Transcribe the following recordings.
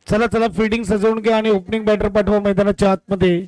चला चला फिल्डिंग सजवून घ्या आणि ओपनिंग बॅटर पाठवा मैदानाच्या आतमध्ये.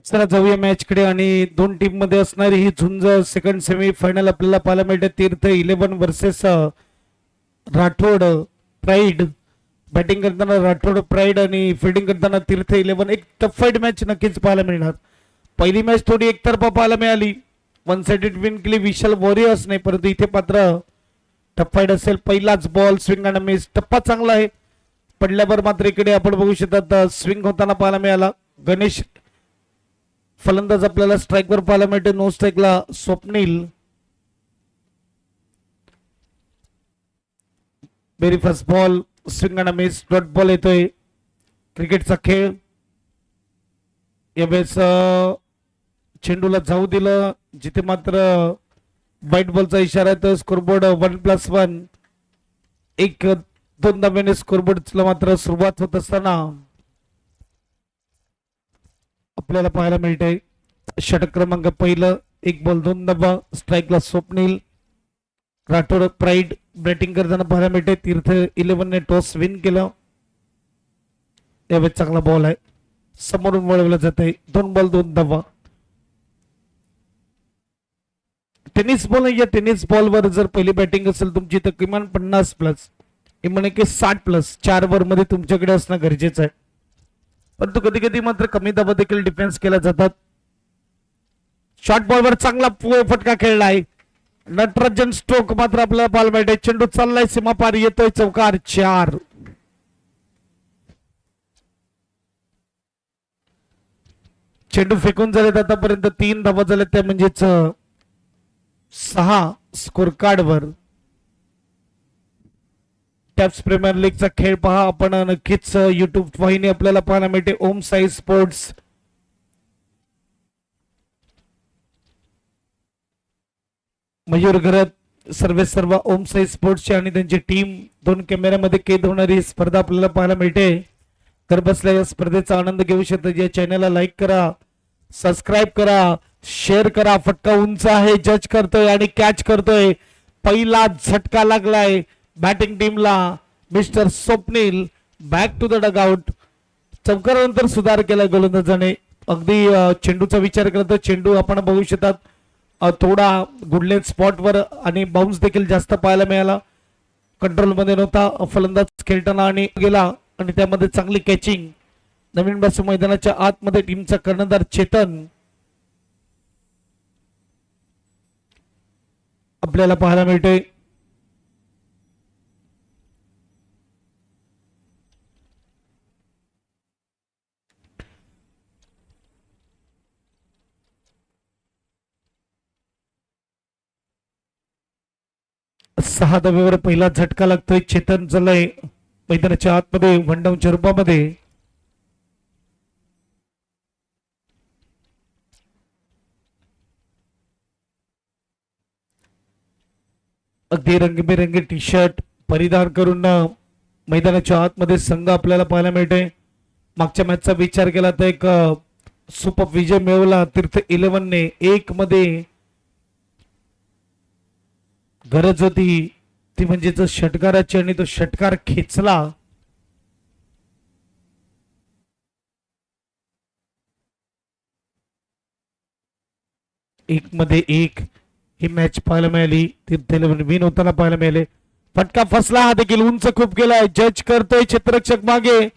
चला जाऊया मॅच कडे. आणि दोन टीम मध्ये असणारी ही झुंज सेकंड सेमी फायनल आपल्याला पाहायला मिळते. तीर्थ 11 वर्सेस राठोड प्राईड. बॅटिंग करताना राठोड प्राईड आणि फिल्डिंग करताना तीर्थ 11. एक टफ फाईट मॅच नक्कीच पाहायला मिळणार. पहिली मॅच थोडी एकतर्फा पाहायला मिळाली, वन साइडेड विन केली विशाल वॉरियर्स नाही, परंतु इथे मात्र टफ फाईट असेल. पहिलाच बॉल स्विंग आणि मिस. टप्पा चांगला आहे, पडल्यावर मात्र इकडे आपण बघू शकतात स्विंग होताना पाहायला मिळाला. गणेश फलंदाज आपल्याला स्ट्राईकवर पाहायला मिळते. नो स्ट्राईकला Swapnil. Very first ball swing आणि मिस. डॉट बॉल येतोय. क्रिकेटचा खेळ यावेळेस चेंडूला जाऊ दिलं, जिथे मात्र वाईट बॉलचा इशारा येतो. स्कोरबोर्ड 1+1. एक दोन धाब्याने स्कोरबोर्डला मात्र सुरुवात होत असताना आपल्याला पाहायला मिळते. षटक क्रमांक पहिलं. एक बॉल 2 धाबा. स्ट्राईकला स्वप्नील. राठोड प्राईड बॅटिंग करताना पाहायला मिळते. तीर्थ 11 ने टॉस विन केलं. यावेळेस चांगला बॉल आहे, समोरून वळवलं जात आहे. 2 बॉल 2 धाबा. टेनिस बॉल आहे. या टेनिस बॉलवर जर पहिली बॅटिंग असेल तुमची तर किमान 50+, हे म्हणे की 60+, 4 ओव्हर मध्ये तुमच्याकडे असणं गरजेचं आहे. परंतु कधी कधी मात्र कमी दाबा देखील डिफेन्स केला जातात. शॉर्ट बॉलवर चांगला फटका खेळला आहे. नटराजन स्ट्रोक मात्र आपल्याला बॉल मिळते. चेंडू चाललाय सीमा पार, येतोय चौकार. 4. चेंडू फेकून झालेत आतापर्यंत 3 धावा झाल्या, त्या म्हणजेच 6 स्कोर कार्डवर. टॅप्स प्रीमियर लीगचा खेळ पहा आपण नक्कीच. युट्यूब वाहिनी आपल्याला पाहायला मिळते ओम साई स्पोर्ट्स. मयूर घरात सर्व ओम साई स्पोर्ट्सची आणि त्यांची टीम 2 कॅमेऱ्यामध्ये कैद होणारी स्पर्धा आपल्याला पाहायला मिळते. घर बसल्या या स्पर्धेचा आनंद घेऊ शकता. या चॅनलला लाईक करा, सबस्क्राईब करा, शेअर करा. फटका उंच आहे, जज करतोय आणि कॅच करतोय. पहिला झटका लागलाय बॅटिंग टीमला. Mister Swapnil back to the dugout. चौकारानंतर सुधार केला गोलंदाजाने. अगदी चेंडूचा विचार करतो. चेंडू आपण बघू शकतात थोडा गुडलेन स्पॉटवर आणि बाउन्स देखील जास्त पाहायला मिळाला. कंट्रोल मध्ये नव्हता, फलंदाज खेळताना आणि गेला आणि त्यामध्ये चांगली कॅचिंग. नवीन बस मैदानाच्या आतमध्ये टीमचा कर्णधार चेतन आपल्याला पाहायला मिळतोय. सहा धाब्यावर पहिला झटका लागतोय. चेतन चालय मैदानाच्या आतमध्ये वन डाऊनच्या रूपामध्ये. अगदी रंगीबेरंगी टी शर्ट परिधान करून मैदानाच्या आतमध्ये संघ आपल्याला पाहायला मिळते. मागच्या मॅचचा विचार केला तर एक सुपर विजय मिळवला तीर्थ 11 ने. 1 मध्ये गरज होती ती म्हणजे षटकाराची आणि तो षटकार खेचला. एक मध्ये एक ही मॅच पाहायला मिळाली. तीर्थ 11 विन होताना पाहायला मिळाले. फटका फसला, हा देखील उंच खूप गेलाय. जज करतोय क्षेत्ररक्षक मागे.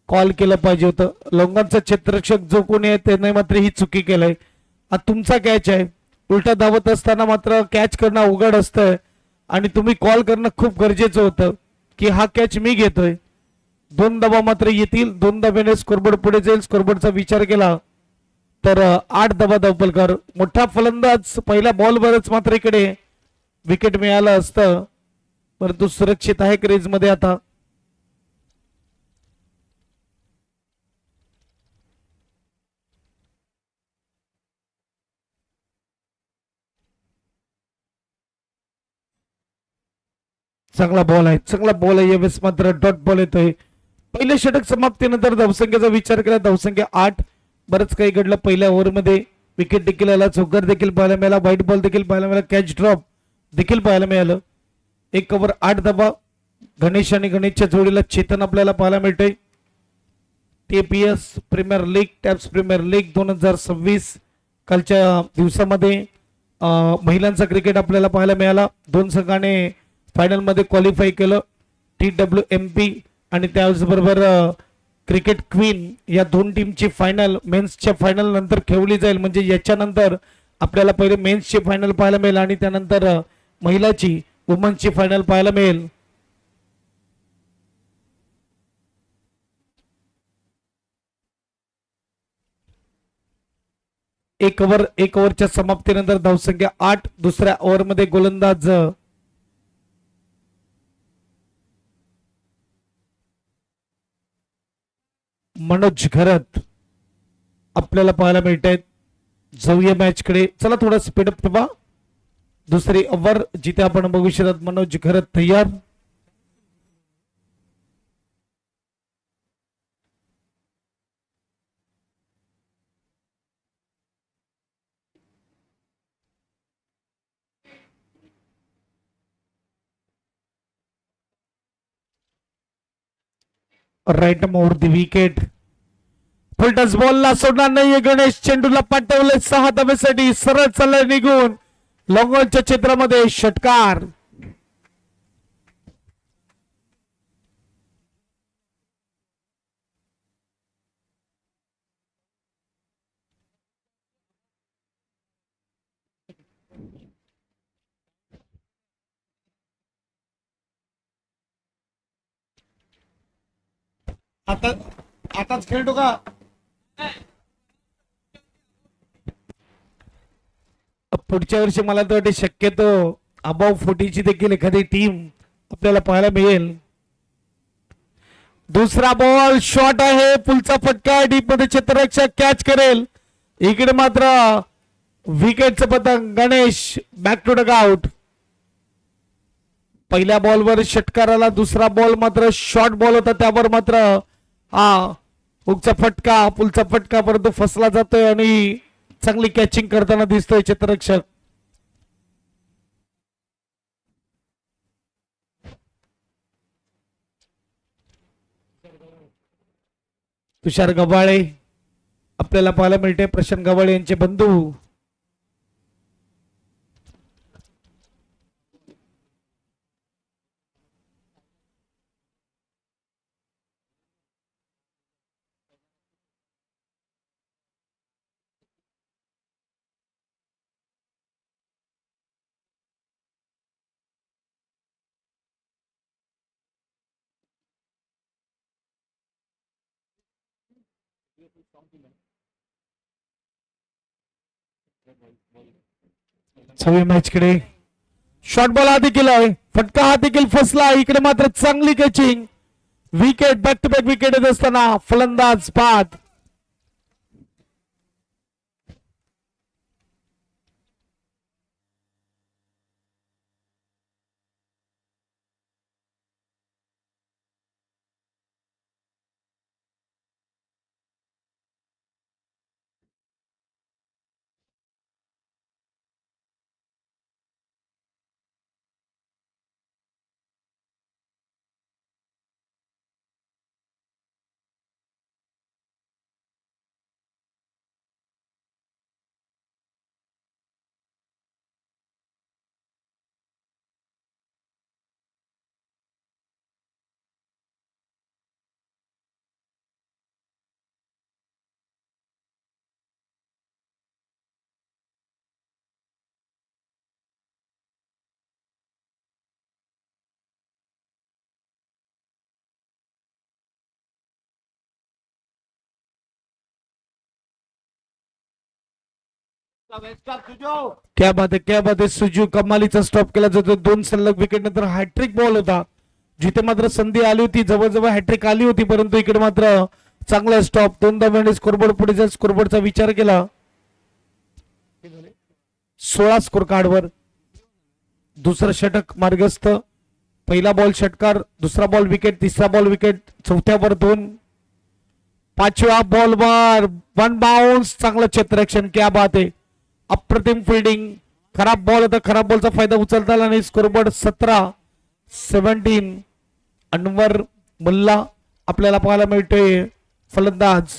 कॉल केलं पाहिजे होतं. लोंगांचा क्षेत्ररक्षक जो कोणी आहे त्याने मात्र ही चुकी केलंय. हा तुमचा कॅच आहे. उलटा धावत असताना मात्र कॅच करणं अवघड असतं आणि तुम्ही कॉल करणं खूप गरजेचं होतं की हा कॅच मी घेतोय. 2 धावा मात्र येतील. 2 धाब्याने स्कोरबोर्ड पुढे जाईल. स्कोरबोर्डचा विचार केला तर 8 धावा धावपलकर. मोठा फलंदाज पहिल्या बॉलवरच मात्र इकडे विकेट मिळालं असतं, परंतु सुरक्षित आहे क्रीज मध्ये आता. चांगला बॉल आहे, चांगला बॉल आहे. यावेळेस मात्र डॉट बॉल येतोय. पहिले षटक समाप्तीनंतर धावसंख्येचा विचार केला. धावसंख्या 8. बरंच काही घडलं पहिल्या ओव्हरमध्ये. विकेट देखील आला, चौकार देखील पाहायला मिळाला, व्हाईट बॉल देखील पाहायला मिळाला, कॅच ड्रॉप देखील पाहायला मिळालं. 1 ओव्हर 8 धावा. गणेश आणि गणेशच्या जोडीला चेतन आपल्याला पाहायला मिळतंय. TPS प्रीमियर लीग, टॅप्स प्रीमियर लीग 2026 कालच्या दिवसामध्ये महिलांचा क्रिकेट आपल्याला पाहायला मिळाला. 2 संघाने फायनल मध्ये क्वालिफाय केलं. TWMP आणि त्याचबरोबर क्रिकेट क्वीन या 2 टीमची फायनल मेन्सच्या फायनल नंतर खेळली जाईल. म्हणजे याच्यानंतर आपल्याला पहिले मेन्सची फायनल पाहायला मिळेल आणि त्यानंतर महिलाची वुमन्सची फायनल पाहायला मिळेल. एक ओव्हरच्या समाप्तीनंतर धावसंख्या 8. दुसऱ्या ओव्हरमध्ये गोलंदाज मनोज घरत आपल्याला पाहायला मिळत आहेत. जाऊया मॅच कडे. चला थोडा स्पीडअप ठेवा. दुसरी ओव्हर जिथे आपण बघू शकतात मनोज घरत तयार. Right over the wicket. Full toss बॉलला सोडणार नाहीये गणेश. चेंडूला पाठवले 6 धाब्यासाठी. सरळ चालला निघून लॉंगॉनच्या क्षेत्रामध्ये षटकार. आताच खेळतो का? पुढच्या वर्षी मला तर वाटते शक्यतो अबाव 40ची देखील एखादी टीम आपल्याला पाहायला मिळेल. दुसरा बॉल शॉट आहे. पुलचा फटका डीप मध्ये क्षेत्ररक्षक कॅच करेल. इकडे मात्र विकेटचं पतंग. गणेश बॅक टू डग आउट. पहिल्या बॉलवर षटकाराला. दुसरा बॉल मात्र शॉर्ट बॉल होता, त्यावर मात्र हा हुकचा फटका, पुलचा फटका, परंतु फसला जातोय आणि चांगली कॅचिंग करताना दिसतोय क्षेत्ररक्षक. तुषार गव्हाळे आपल्याला पाहायला मिळते. प्रशांत गव्हाळे यांचे बंधू. सवय मॅच कडे शॉर्ट बॉल हाती केलाय, फटका हा देखील फसला. इकडे मात्र चांगली catching, wicket back to back wicket येत असताना फलंदाज बाद. क्या बात आहे, क्या बात आहे. सुजू कमालीचा स्टॉप केला जातो. 2 सलग विकेट नंतर हॅट्रिक बॉल होता, जिथे मात्र संधी आली होती, जवळजवळ हॅट्रिक आली होती, परंतु इकडे मात्र चांगला स्टॉप. 2 धावांनी स्कोरबोर्ड पुढे जाईल. स्कोरबोर्डचा विचार केला 16 स्कोर कार्डवर. दुसरा षटक मार्गस्थ. पहिला बॉल षटकार, दुसरा बॉल विकेट, तिसरा बॉल विकेट, चौथ्यावर 2, 5व्या बॉलवर 1 बाउन्स. चांगलं क्षेत्ररक्षण, क्या बात आहे. अप्रतिम फिल्डिंग. खराब बॉल होता, खराब बॉलचा फायदा उचलता आला नाही. स्कोरबोर्ड 17 अनवर मुल्ला आपल्याला पाहायला मिळतोय फलंदाज.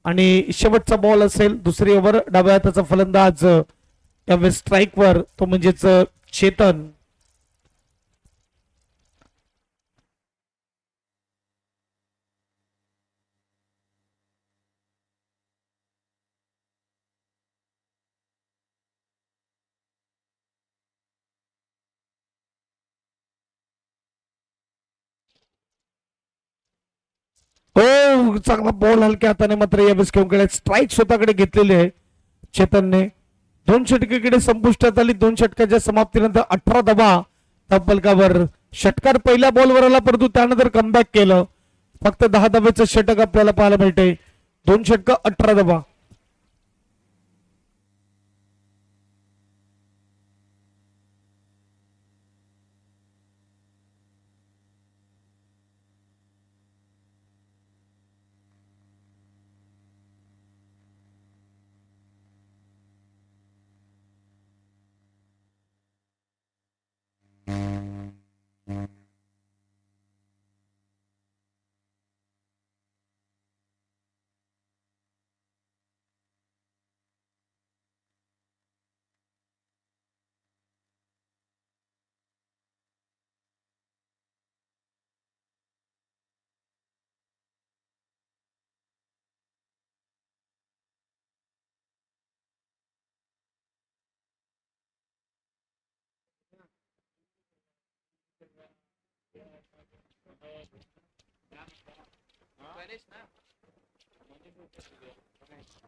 आणि शेवटचा बॉल असेल दुसरी ओव्हर, डाव्या हाताचा फलंदाज यावेळेस स्ट्राईकवर, तो म्हणजेच चेतन. हो, चांगला बॉल हलक्या हाताने मात्र यावेळेस घेऊन गेला. स्ट्राईक स्वतःकडे घेतलेली आहे चेतनने. 2 षटकेकडे संपुष्टात आली. 2 षटकाच्या समाप्तीनंतर 18 धावा तब्बलकावर. षटकार पहिल्या बॉलवर आला, परंतु त्यानंतर कमबॅक केलं. फक्त 10 धावेचं षटक आपल्याला पाहायला मिळते. 2 षटक 18 धावा.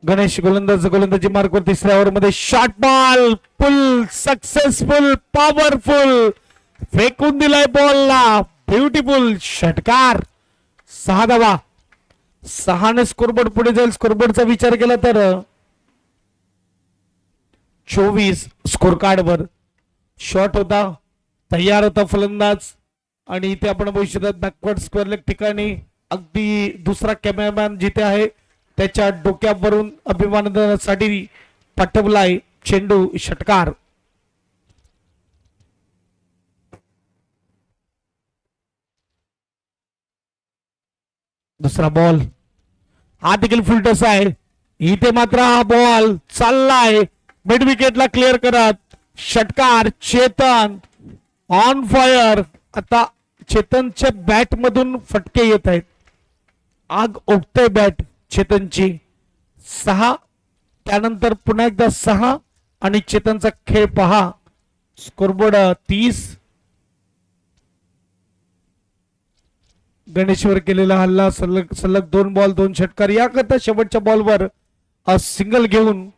गणेश गोलंदाजी मार्कवर. तिसऱ्या ओव्हर मध्ये शॉर्ट बॉल, फुल सक्सेसफुल, पॉवरफुल फेकून दिलाय बॉलला. ब्युटिफुल षटकार. 6 धावा. 6ने स्कोरबोर्ड पुढे जाईल. स्कोरबोर्डचा विचार केला तर 24 स्कोर कार्डवर. शॉट होता, तयार होता फलंदाज. आणि इथे आपण बघू शकतो बॅकवर्ड स्क्वेअर लेग ठिकाणी अगदी दुसरा कॅमेरामॅन जिथे आहे त्याच्या डोक्यावरून अभिमानासाठी पाठवलाय चेंडू. षटकार. दुसरा बॉल हा देखील फुलटस आहे. इथे मात्र हा बॉल चाललाय मिड विकेटला क्लिअर करत. षटकार. Chetan on fire. आता चेतनच्या बॅट मधून फटके येत आहेत. आग ओकते बॅट चेतनची. 6 त्यानंतर पुन्हा एकदा 6 आणि चेतनचा खेळ पहा. स्कोरबोर्ड 30. गणेशवर केलेला हल्ला सलग सलग 2 बॉल 2 षटकार याकरता शेवटच्या बॉलवर सिंगल घेऊन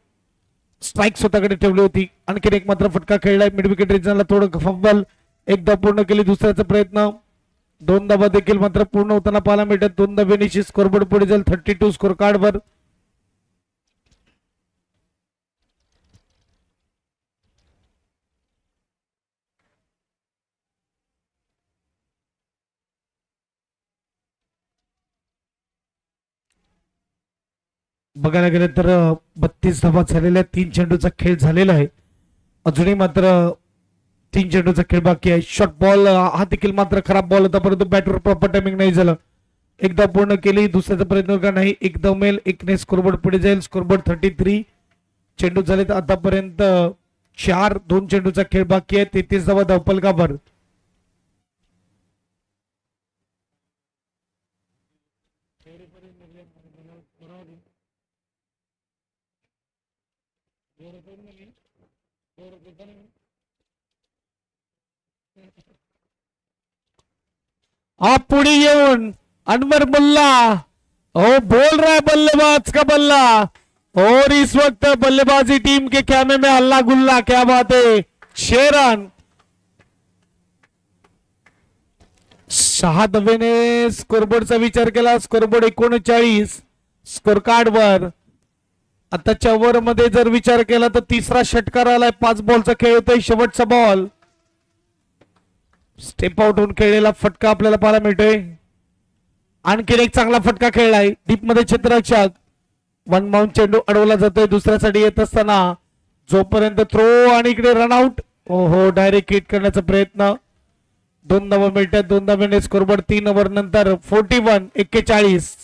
स्ट्राईक स्वतःकडे ठेवली होती. आणखीन एक मात्र फटका खेळलाय मिड विकेट रिजनला थोडं फंबल एकदा पूर्ण केली दुसऱ्याचा प्रयत्न 2 धावा देखील मात्र पूर्ण होताना पाहायला मिळतात. 2 धाब्यांनी स्कोरबोर्ड पुढे जाईल 32 स्कोर कार्ड वर. बघायला गेलं तर 32 धावा झालेल्या 3 चेंडूचा खेळ झालेला आहे. अजूनही मात्र 3 चेंडूचा खेळ बाकी आहे. शॉर्ट बॉल हा देखील मात्र खराब बॉल होता परंतु बॅटवर प्रॉपर टायमिंग नाही झालं. एकदा पूर्ण केली दुसऱ्याचा प्रयत्न का नाही एक दमेल एकने स्कोरबोर्ड पुढे जाईल. स्कोरबोर्ड 33 चेंडू झाले तर आतापर्यंत 4 2 चेंडूचा खेळ बाकी आहे. 33 धावा धावफलकावर. आप पुढे येऊन अनवर मुल्ला ओ बोल रहा है बल्लेबाज का बल्ला और इस वक्त बल्लेबाजी टीम के खेमे में हल्ला गुल्ला. क्या बात है. 6 रन 6 धावेने स्कोरबोर्डचा विचार केला. स्कोरबोर्ड 39 स्कोर कार्ड वर. आताच्या ओव्हर मध्ये जर विचार केला तर तिसरा षटकार आलाय. 5 बॉलचा खेळ होतोय. शेवटचा बॉल स्टेप आउट होऊन खेळलेला फटका आपल्याला पाहायला मिळतोय. आणखीन एक चांगला फटका खेळलाय डीप मध्ये क्षेत्ररक्षक. 1 बाउंड चेंडू अडवला जातोय दुसऱ्यासाठी येत असताना जोपर्यंत थ्रो आणि इकडे रनआउट. हो डायरेक्ट हिट करण्याचा प्रयत्न. 2 धावा मिळतात. 2 धाब्याने स्कोरबोर्ड 3 ओव्हर नंतर 41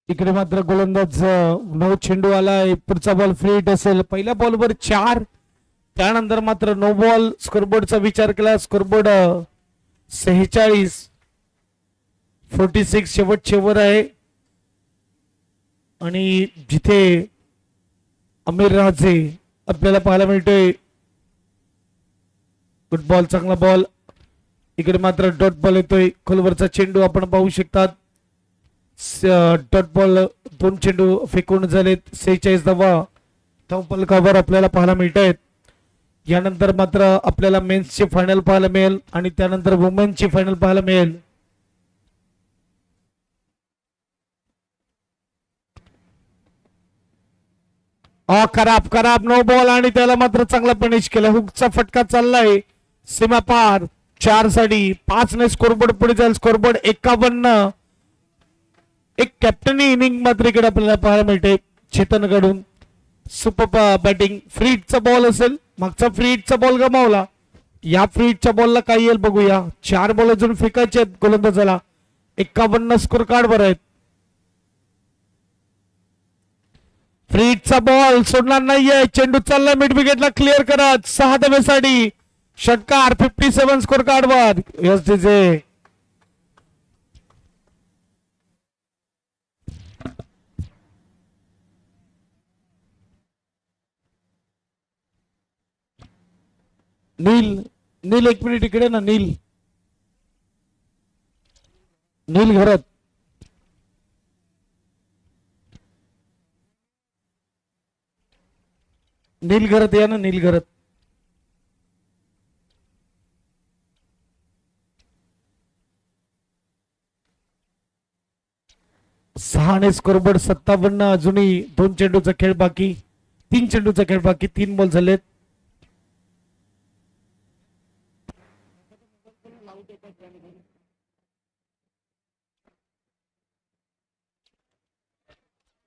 इकडे मात्र गोलंदाज 9 चेंडू आलाय. पुढचा बॉल फ्री हिट असेल. पहिल्या बॉलवर 4 त्यानंतर मात्र नो बॉल. स्कोरबोर्डचा विचार केला स्कोरबोर्ड 46 शेवटचे ओव्हर आहे. आणि जिथे अमीर राजे आपल्याला पाहायला मिळतोय. गुड बॉल चांगला बॉल. इकडे मात्र डॉट बॉल येतोय. खोलवरचा चेंडू आपण पाहू शकतात. डॉट बॉल 2 चेंडू फेकून झालेत. 46 धावा धावफलकावर आपल्याला पाहायला मिळत आहेत. यानंतर मात्र आपल्याला मेन्सची फायनल पाहायला मिळेल आणि त्यानंतर वुमेन्सची फायनल पाहायला मिळेल. खराब खराब नो बॉल आणि त्याला मात्र चांगला पनिश केला. हुकचा फटका चाललाय सीमा पार 4 साठी. 5 ने स्कोरबोर्ड पुढे जाईल. स्कोरबोर्ड 51. एक कॅप्टनी इनिंग मात्र इकडे आपल्याला पाहायला मिळते चेतनकडून. Super batting. फ्री हिटचा बॉल असेल. मागचा फ्री हिटचा बॉल गमावला. या फ्री हिटच्या बॉलला काय येईल बघूया. 4 बॉल अजून फेकायचे आहेत गोलंदाजाला. 51 स्कोर कार्ड वर आहेत. फ्री हिटचा बॉल सोडणार नाहीये. चेंडू चालला मिड विकेटला क्लिअर करत 6 धावेसाठी. षटकार 57 स्कोर कार्ड वर. यस डीजे नील. नील 1 मिनिट इकडे ना. नील नील घरात. नील घरात या ना. नील घरात. सहाने स्कोरबोर्ड 57. अजूनही 2 चेंडूचा खेळ बाकी. 3 चेंडूचा खेळ बाकी. 3 बॉल झालेत.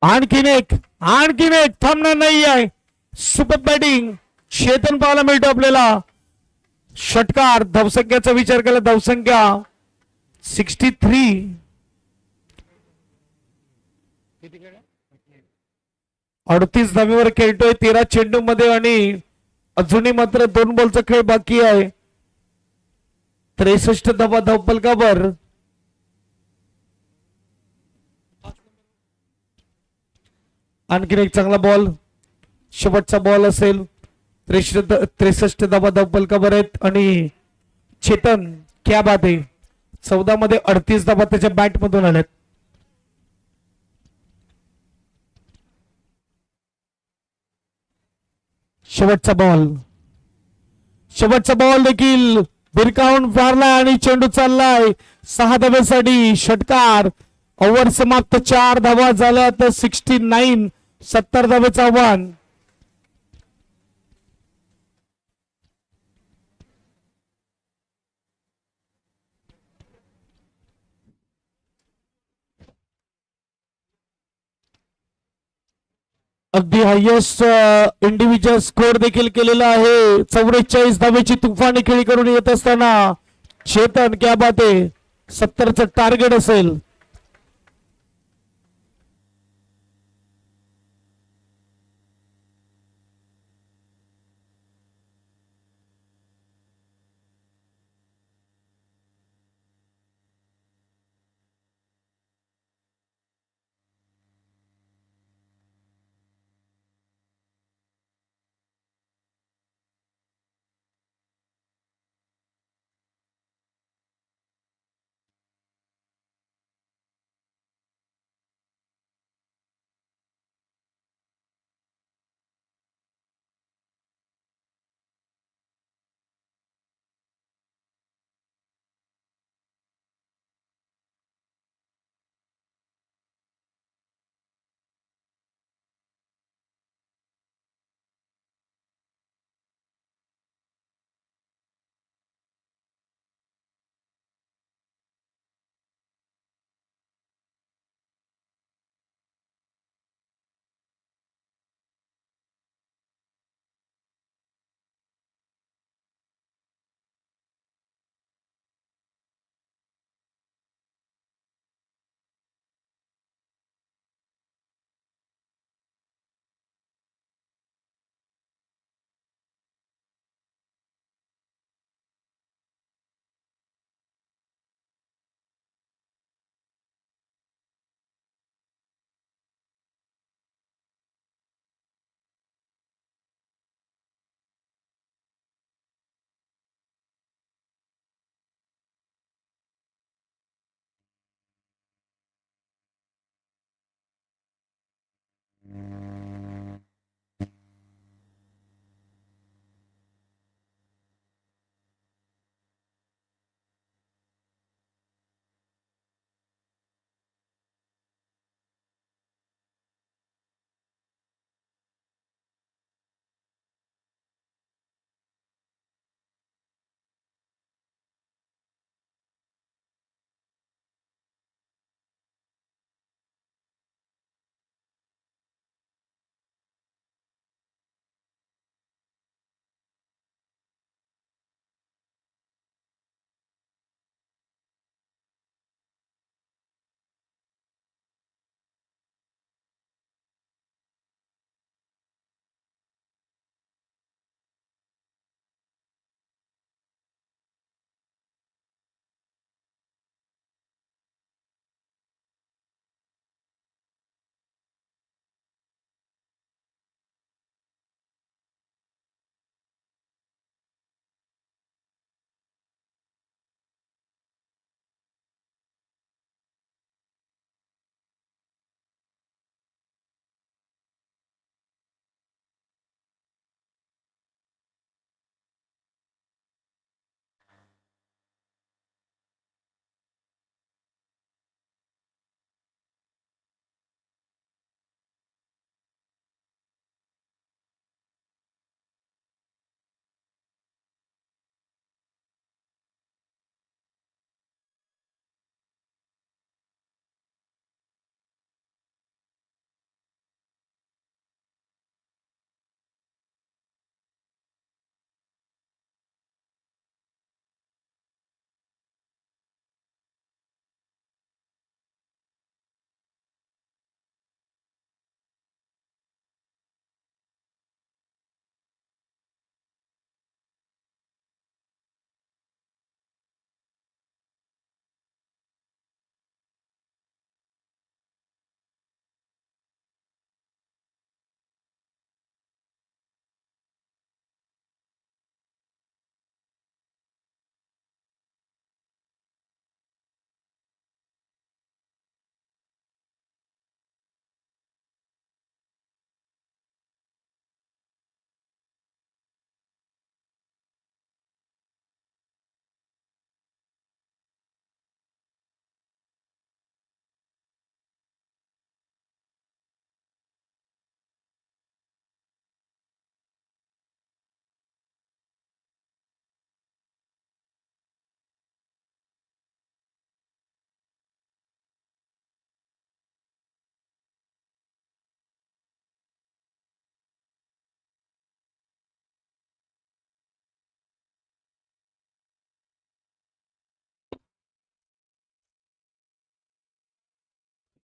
आणखीन एक थांबणार नाही आहे. सुपर बॅटिंग चेतन पाहायला मिळतो आपल्याला. षटकार. धावसंख्याचा विचार केला. धावसंख्या 63. 38 धावेवर खेळतोय 13 चेंडू मध्ये आणि अजूनही मात्र 2 बॉलचा खेळ बाकी आहे. 63 धावा धावफलकावर. आणखीन एक चांगला बॉल. शेवटचा बॉल असेल. 63 धावा धावफलकावर आहेत आणि चेतन क्या बात आहे. 14 मध्ये 38 धावा त्याच्या बॅट मधून आल्यात. शेवटचा बॉल देखील भिरकावून मारला आणि चेंडू चाललाय 6 धावेसाठी. षटकार. ओव्हर समाप्त. 4 धावा झाल्या तर 69. 70 धावेचं आव्हान. अगदी हायएस्ट इंडिव्हिज्युअल स्कोर देखील केलेला आहे. 44 धावेची तुफानी खेळी करून येत असताना चेतन क्या बात आहे. 70चं टार्गेट असेल.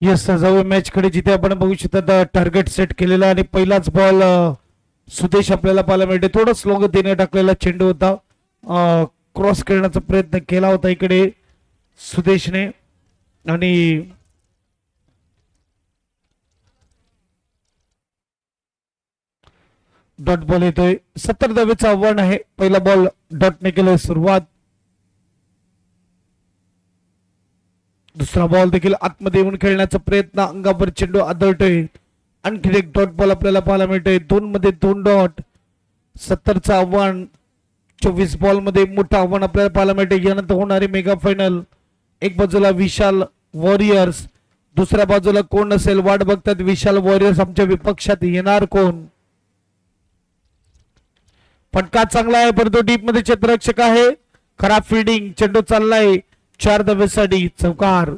यस जाऊया मॅच कडे, जिथे आपण बघू शकता टार्गेट सेट केलेला आणि पहिलाच बॉल सुदेश आपल्याला पाहायला मिळते. थोडं स्लोंग देणे टाकलेला चेंडू होता, क्रॉस करण्याचा प्रयत्न केला होता इकडे सुदेशने आणि डॉट बॉल येतोय. 70 धावेचं आव्हान आहे. पहिला बॉल डॉटने केलं सुरुवात. दुसरा बॉल देखील आतमध्ये येऊन खेळण्याचा प्रयत्न, अंगावर चेंडू आदळतोय. आणखी एक डॉट बॉल आपल्याला पाहायला मिळतोय. 2 मध्ये 2 डॉट. 70चं आव्हान 24 बॉल मध्ये मोठं आव्हान आपल्याला पाहायला मिळते. यानंतर होणारी मेगा फायनल. एक बाजूला विशाल वॉरियर्स, दुसऱ्या बाजूला कोण असेल वाट बघतात विशाल वॉरियर्स. आमच्या विपक्षात येणार कोण? फटका चांगला आहे परंतु डीप मध्ये क्षेत्ररक्षक आहे. खराब फिल्डिंग, चेंडू चाललाय 4 धावेसाठी. चौकार.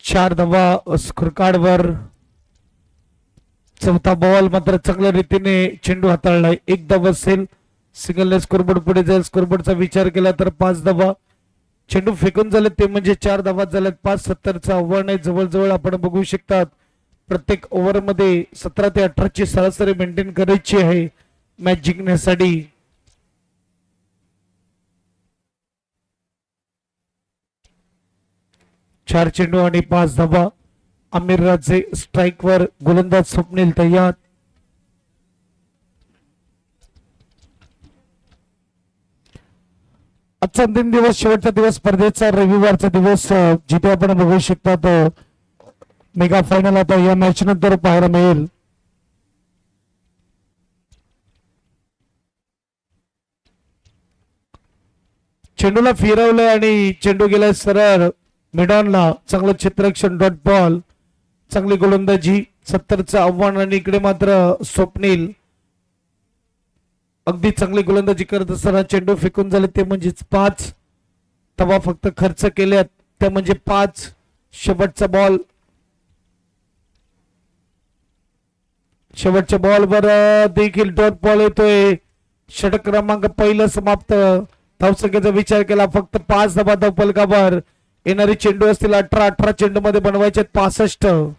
चार धावा स्कोर कार्डवर. चौथा बॉल मात्र चांगल्या रीतीने चेंडू हाताळलाय. 1 धावा असेल, सिंगल स्कोरबोर्ड पुढे जाईल. स्कोरबोर्डचा विचार केला तर 5 धावा. चेंडू फेकून झाले ते म्हणजे 4 धावा झाल्यात. 5-70चं आव्हान आहे. जवळजवळ आपण बघू शकतात प्रत्येक ओव्हर मध्ये 17 ते 18 ची सरासरी मेंटेन करायची आहे मॅच जिंकण्यासाठी. चार चेंडू आणि 5 धावा. आमिर राजे स्ट्राईकवर, गोलंदाज स्वप्नील तयार. आजचा अंतिम दिवस, शेवटचा दिवस स्पर्धेचा, रविवारचा दिवस, जिथे आपण बघू शकतात मेगा फायनल आता या मॅच नंतर पाहायला मिळेल. चेंडूला फिरवलं आणि चेंडू गेलाय सरळ मिडॉनला. चांगलं क्षेत्ररक्षण, डॉट बॉल, चांगली गोलंदाजी. 70चं आव्हान आणि इकडे मात्र स्वप्नील अगदी चांगली गोलंदाजी करत असताना चेंडू फेकून झाले ते म्हणजेच 5 धावा फक्त खर्च केल्यात, त्या म्हणजे 5. शेवटचा बॉल, शेवटच्या बॉलवर देखील डॉट बॉल येतोय. षटक क्रमांक पहिलं समाप्त. धावसंख्येचा विचार केला फक्त 5 धावा धावफलकावर. येणारे चेंडू असतील 18 चेंडू मध्ये बनवायचे 65.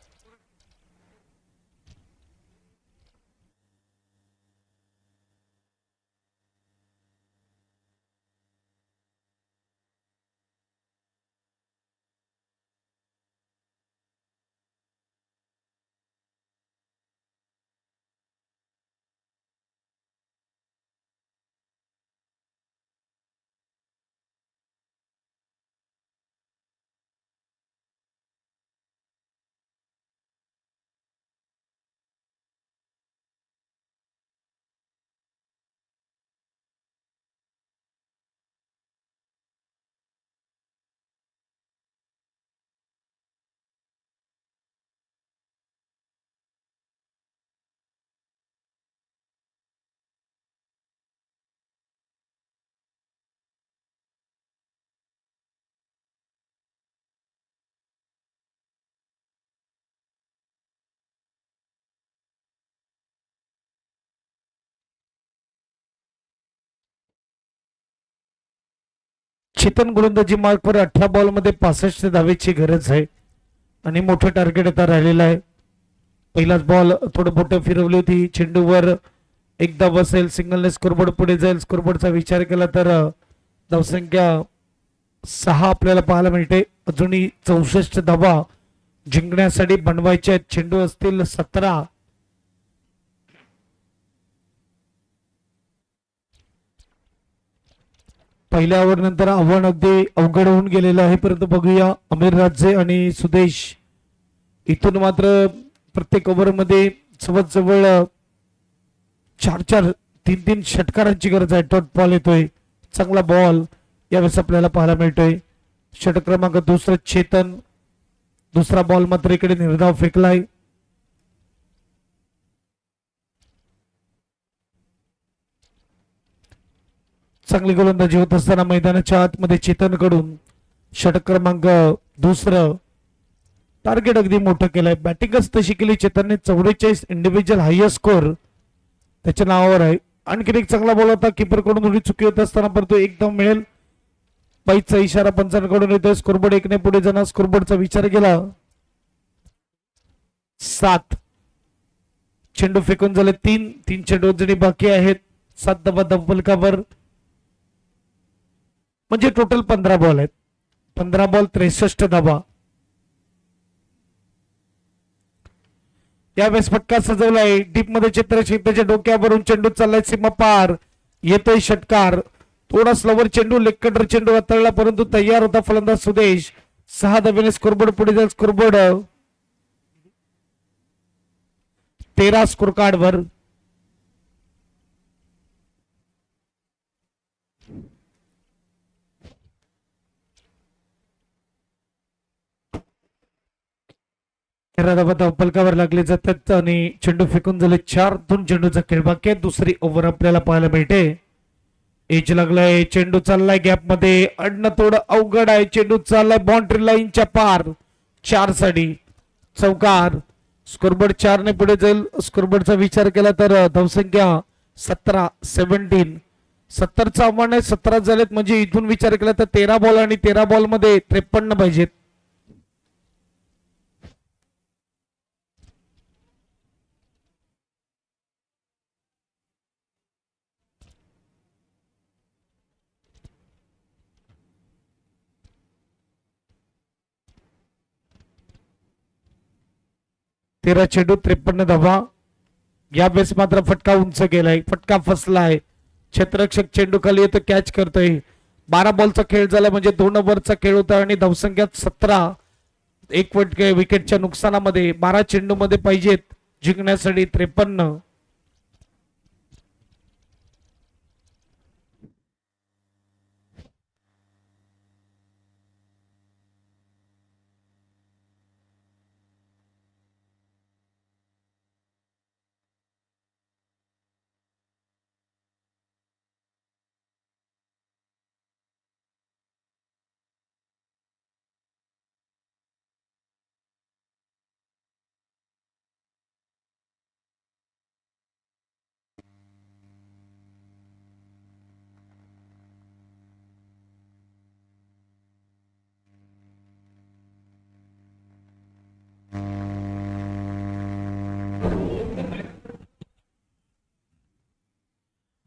चेतन गोलंदाजी मार्कवर 18 बॉल मध्ये 65 धावेची गरज आहे आणि मोठं टार्गेट आता राहिलेलं आहे. पहिलाच बॉल थोडं मोठं फिरवली होती. चेंडूवर 1 धाव असेल, सिंगलने स्कोरबोर्ड पुढे जाईल. स्कोरबोर्डचा विचार केला तर धावसंख्या 6 आपल्याला पाहायला मिळते. अजूनही 64 धावा जिंकण्यासाठी बनवायचे आहेत. चेंडू असतील 17. पहिल्या ओव्हर नंतर आव्हान अगदी अवघड होऊन गेलेलं आहे. परंतु बघूया आमिर राजे आणि सुदेश इथून मात्र प्रत्येक ओव्हर मध्ये जवळजवळ 4 तीन षटकारांची गरज आहे. डॉट बॉल येतोय, चांगला बॉल यावेळेस आपल्याला पाहायला मिळतोय. षटक क्रमांक दुसरं चेतन, दुसरा बॉल मात्र इकडे निर्धाव फेकलाय. चांगली गोलंदाजी होत असताना मैदानाच्या आतमध्ये चेतनकडून षटक क्रमांक दुसरं टार्गेट अगदी मोठं केलंय. बॅटिंगच तशी केली चेतनने. 44 इंडिव्हिज्युअल हायएस्ट स्कोर त्याच्या नावावर आहे. आणखीन एक चांगला बॉल होता, कीपर कडून थोडी चुकी होत असताना, परंतु एकदम मिळेल पाईचा इशारा पंचांकडून येतोय. स्कोरबोर्ड 1 ने पुढे जाणार. स्कोरबोर्डचा विचार केला 7 चेंडू फेकून झाले 3 चेंडू जणी बाकी आहेत. 7 धावा धावफलकावर, म्हणजे टोटल 15 बॉल आहेत. 15 बॉल 63 धावा. यावेळेस फटका सजवलाय. डीप मध्ये चित्रशेख त्याच्या डोक्यावरून चेंडू चाललाय सीमा पार. येतोय षटकार. थोडा स्लोवर चेंडू, लेग कटर चेंडू हाताळला, परंतु तयार होता फलंदाज सुदेश. 6 धावेने स्कोरबोर्ड पुढे जाईल. स्कोरबोर्ड 13 स्कोर कार्ड वर. धावफलकावर लागले जातात आणि चेंडू फेकून झाले 4. 2 चेंडूचा खेळ बाकी आहे. दुसरी ओव्हर आपल्याला पाहायला मिळते. एज लागलाय, चेंडू चाललाय गॅप मध्ये. अडणं थोडं अवघड आहे. चेंडू चाललाय बाउंड्री लाईनच्या पार. 4 साठी चौकार. स्कोरबोर्ड 4 ने पुढे जाईल. स्कोरबोर्डचा विचार केला तर धावसंख्या 17 70चं आव्हान आहे. 17 झालेत, म्हणजे इथून विचार केला तर 13 बॉल आणि 13 बॉल मध्ये 53 पाहिजेत. तेरा चेंडू 53 धावा. या बेस मात्र फटका उंच गेलाय, फटका फसलाय. क्षेत्ररक्षक चेंडू खाली येतो, कॅच करतोय. 12 बॉलचा खेळ झाला, म्हणजे 2 ओव्हरचा खेळ होता आणि धावसंख्या 17. एक विकेटच्या नुकसानामध्ये 12 चेंडू मध्ये पाहिजेत जिंकण्यासाठी 53.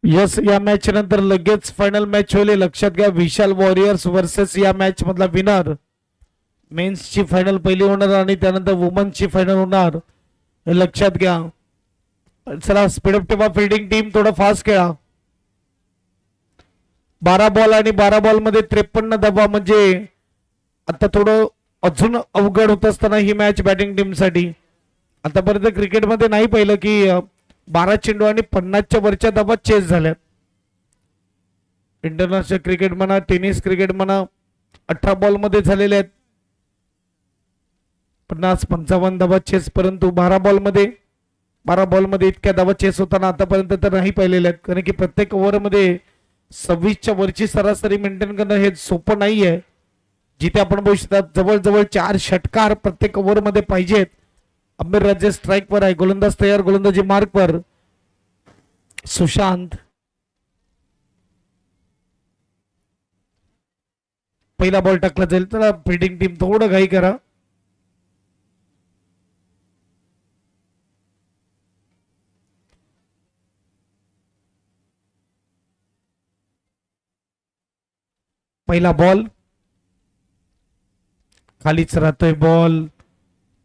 यस, या मॅच नंतर लगेच फायनल मॅच होईल. लक्षात घ्या, विशाल वॉरियर्स वर्सेस या मॅच मधला विनर. मेन्सची फायनल पहिली होणार आणि त्यानंतर वुमन्सची फायनल होणार, हे लक्षात घ्या. चला स्पीडअप ठेवा. फिल्डिंग टीम थोडं फास्ट खेळा. 12 बॉल आणि 12 बॉल मध्ये 53 धावा, म्हणजे आता थोडं अजून अवघड होत असताना ही मॅच बॅटिंग टीम साठी. आतापर्यंत क्रिकेटमध्ये नाही पाहिलं की 12 चेंडू आणि 50च्या वरच्या धावा चेस झाल्यात. इंटरनॅशनल क्रिकेट म्हणा, टेनिस क्रिकेट म्हणा, 18 बॉल मध्ये झालेले आहेत 50-55 धावा चेस, परंतु 12 बॉल मध्ये इतक्या धावा चेस होताना आतापर्यंत तर नाही पाहिलेल्या आहेत. कारण की प्रत्येक ओव्हर मध्ये 26च्या वरची सरासरी मेंटेन करणं हे सोपं नाहीये. जिथे आपण बघू शकता जवळजवळ 4 षटकार प्रत्येक ओव्हर मध्ये पाहिजेत. अंबेर राज्य स्ट्राइक वर आहे. गोलंदाज तयार, गोलंदाजी मार्क वर. सुशांत पहिला बॉल टाकला जाईल. तर फिल्डिंग टीम थोडं घाई करा. पहिला बॉल खालीच राहतोय. बॉल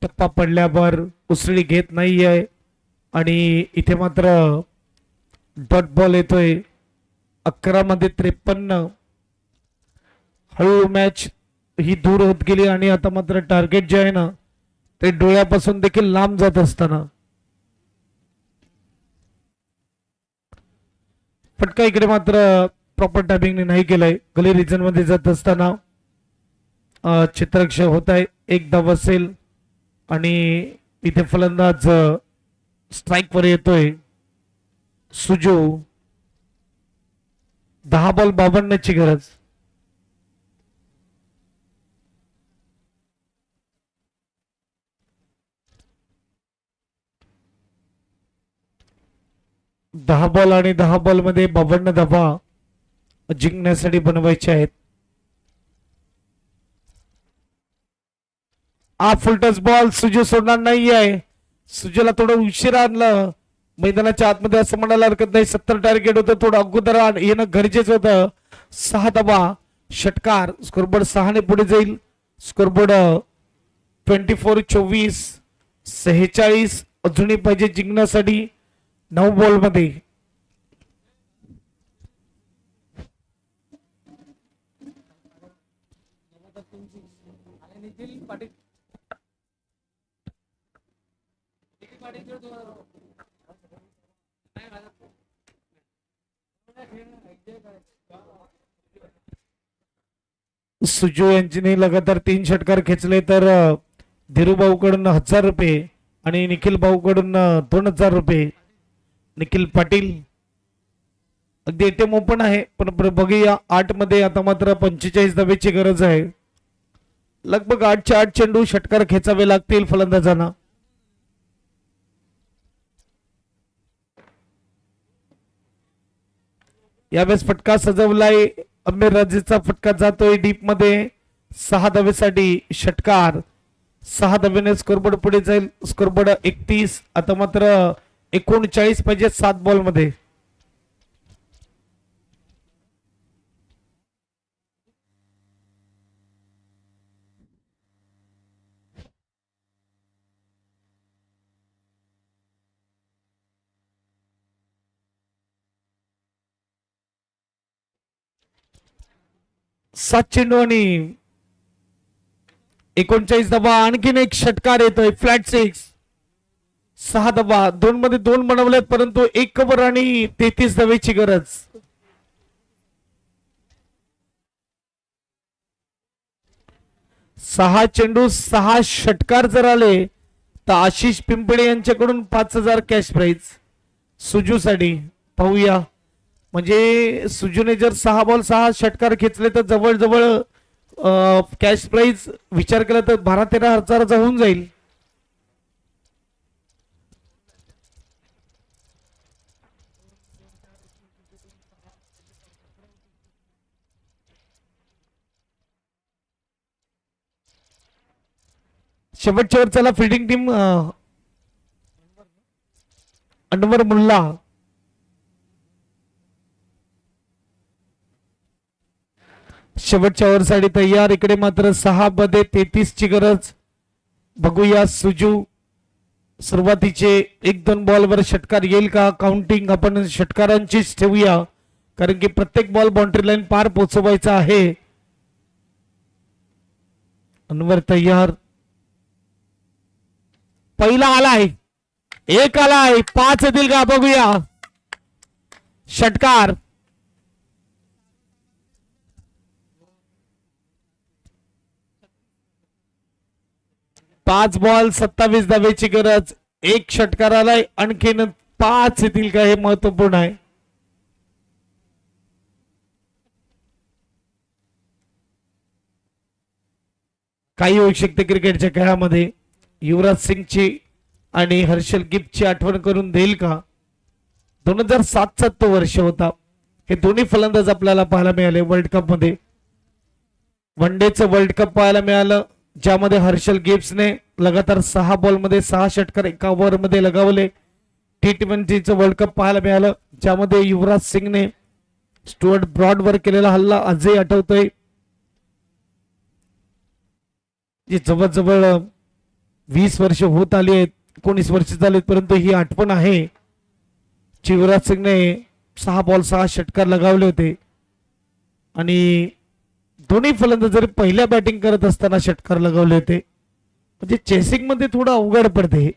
टप्पा पडल्यावर उसळी घेत नाहीये आणि इथे मात्र डॉट बॉल येतोय. 11 मध्ये 53. हळू मॅच ही दूर होत गेली आणि आता मात्र टार्गेट जे आहे ना ते डोळ्यापासून देखील लांब जात असताना फटका इकडे मात्र प्रॉपर टायमिंगने नाही केलाय. गली रिजन मध्ये जात असताना चित्रक्षय होत आहे. एक धाव असेल आणि इथे फलंदाज स्ट्राइक वर येतोय. सुजू 10 बॉल 52 ची गरज. दहा बॉल आणि 10 बॉल मध्ये 52 धावा जिंकण्यासाठी बनवायचे आहेत. हा फुलटस बॉल सुजू सोडणार नाही आहे. सुजूला थोडं उशिरा आणलं मैदानाच्या आतमध्ये असं म्हणायला हरकत नाही. 70 टार्गेट होतं, थोडं अगोदर येणं गरजेचं होतं. 6 धावा षटकार. स्कोरबोर्ड 6 ने पुढे जाईल. स्कोरबोर्ड 24-24 46 अजूनही पाहिजे जिंकण्यासाठी 9 बॉल मध्ये. सुजू यांनी लगातार 3 षटकार खेचले तर धीरूभाऊ कडून 1000 रुपये आणि निखिल भाऊ कडून 2000 रुपये. निखिल पाटील अगदी एटीएम ओपन आहे पण बघूया 8 मध्ये आता मात्र 45 धावेची गरज आहे. लगभग 8च्या 8 चेंडू षटकार खेचावे लागतील फलंदाजांना. यावेळेस फटका सजवलाय. अमीर राजेचा फटका जातोय डीप मध्ये 6 धावेसाठी षटकार. 6 धावेने स्कोरबोर्ड पुढे जाईल. स्कोरबोर्ड 31. आता मात्र 39 पाहिजे 7 बॉल मध्ये. सात चेंडू आणि 39 धावा. आणखीन एक षटकार येतोय फ्लॅट 6. 6 धावा 2 मध्ये 2 बनवलेत परंतु 1 कव्हर आणि 33 धावेची गरज. सहा चेंडू 6 षटकार जर आले तर आशिष पिंपळे यांच्याकडून 5000 कॅश प्राइज सुजू साठी. पाहूया म्हणजे सुजूने जर 6 बॉल 6 षटकार खेचले तर जवळजवळ कॅश प्राइज विचार केला तर 12-13 हजाराचा होऊन जाईल. शेवटच्यावर चला फिल्डिंग टीम अनवर मुल्ला शेवटच्या ओव्हरसाठी तयार. इकडे मात्र 6 मध्ये 33 ची गरज. बघूया सुजू सुरुवातीचे 1-2 बॉलवर षटकार येईल का. काउंटिंग आपण षटकारांचीच ठेवूया कारण की प्रत्येक बॉल बाउंड्री लाईन पार पोहोचवायचा आहे. अनवर तयार. पहिला आलाय. 1 आलाय. 5 येतील का बघूया. षटकार 5 बॉल 27 धावेची गरज. 1 षटकार आलाय. आणखीन 5 येतील का हे महत्वपूर्ण आहे. काही होऊ शकते क्रिकेटच्या खेळामध्ये. युवराज सिंगची आणि हर्षल गिफ्टची आठवण करून देईल का. 2007चा तो वर्ष होता. हे दोन्ही फलंदाज आपल्याला पाहायला मिळाले वर्ल्ड कप मध्ये. वन डेचं वर्ल्ड कप पाहायला मिळालं ज्यामध्ये हर्षल गिब्सने लगातार 6 बॉल मध्ये 6 षटकार एका ओव्हर मध्ये लगावले. T20चं वर्ल्ड कप पाहायला मिळालं ज्यामध्ये युवराज सिंगने स्टुअर्ट ब्रॉड वर केलेला हल्ला आजही आठवतोय. जे जवळजवळ 20 वर्ष होत आली आहेत. 19 वर्ष झालीत परंतु ही आठवण आहे. युवराज सिंगने 6 बॉल 6 षटकार लगावले होते आणि दोन्ही फलंदाज जरी पहिल्या बॅटिंग करत असताना षटकार लगावले होते. म्हणजे चेसिंग मध्ये थोडं अवघड पडते.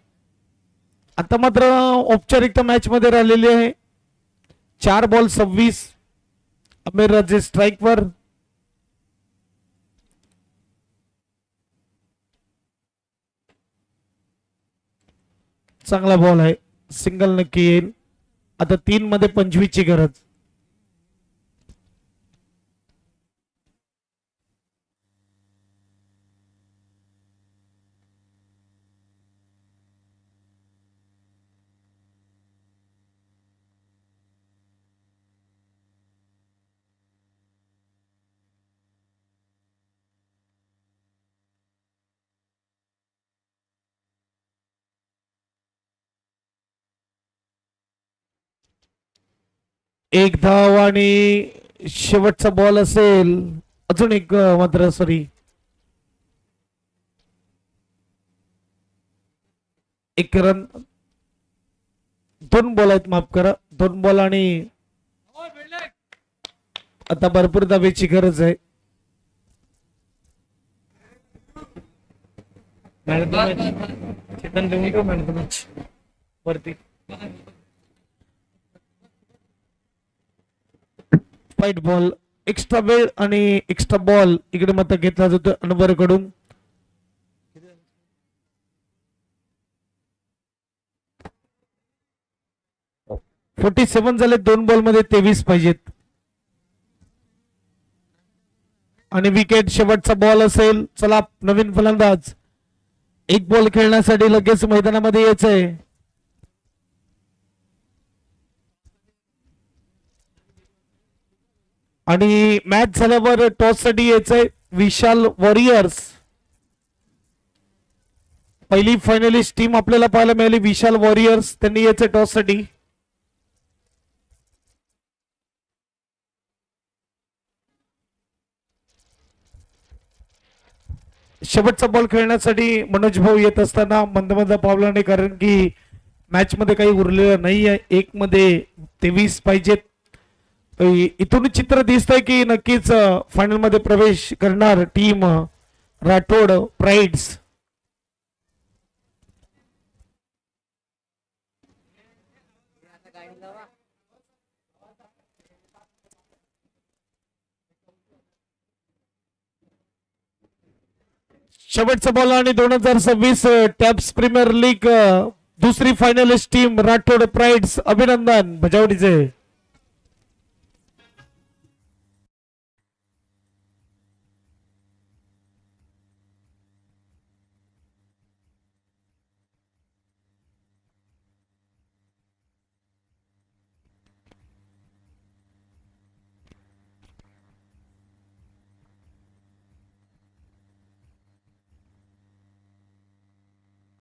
आता मात्र औपचारिकता मॅच मध्ये राहिलेली आहे. 4 बॉल 26. अमीर राजे स्ट्राइक वर. चांगला बॉल आहे, सिंगल नक्की येईल. आता 3 मध्ये 25 ची गरज. एक धाव आणि शेवटचा बॉल असेल. अजून एक मात्र सॉरी, एक रन. 2 बॉल आहेत, माफ करा, 2 बॉल आणि आता भरपूर धावेची गरज आहे. वरती वाईट बॉल. एक्स्ट्रा वेळ आणि एक्स्ट्रा बॉल इकडे मात्र घेतला जातो अनवर कडून. .47 झाले. 2 बॉल मध्ये 23 पाहिजेत. आणि विकेट शेवटचा बॉल असेल. चला नवीन फलंदाज, एक बॉल खेळण्यासाठी लगेच मैदानामध्ये यायचंय. आणि मॅच झाल्यावर टॉस साठी यायचंय विशाल वॉरियर्स. पहिली फायनलिस्ट टीम आपल्याला पाहायला मिळाली विशाल वॉरियर्स. त्यांनी यायचंय टॉस साठी. शेवटचा बॉल खेळण्यासाठी मनोज भाऊ येत असताना मंद मंद पावलाने, कारण की मॅच मध्ये काही उरलेलं नाही आहे. 1 मध्ये 23 पाहिजेत. इथून चित्र दिसतंय की नक्कीच फायनल मध्ये प्रवेश करणार टीम राठोड प्राइड्स. शेवटचा बॉल आणि 2026 टॅप्स प्रीमियर लीग दुसरी फायनलिस्ट टीम राठोड प्राइड्स. अभिनंदन बजावडीचे.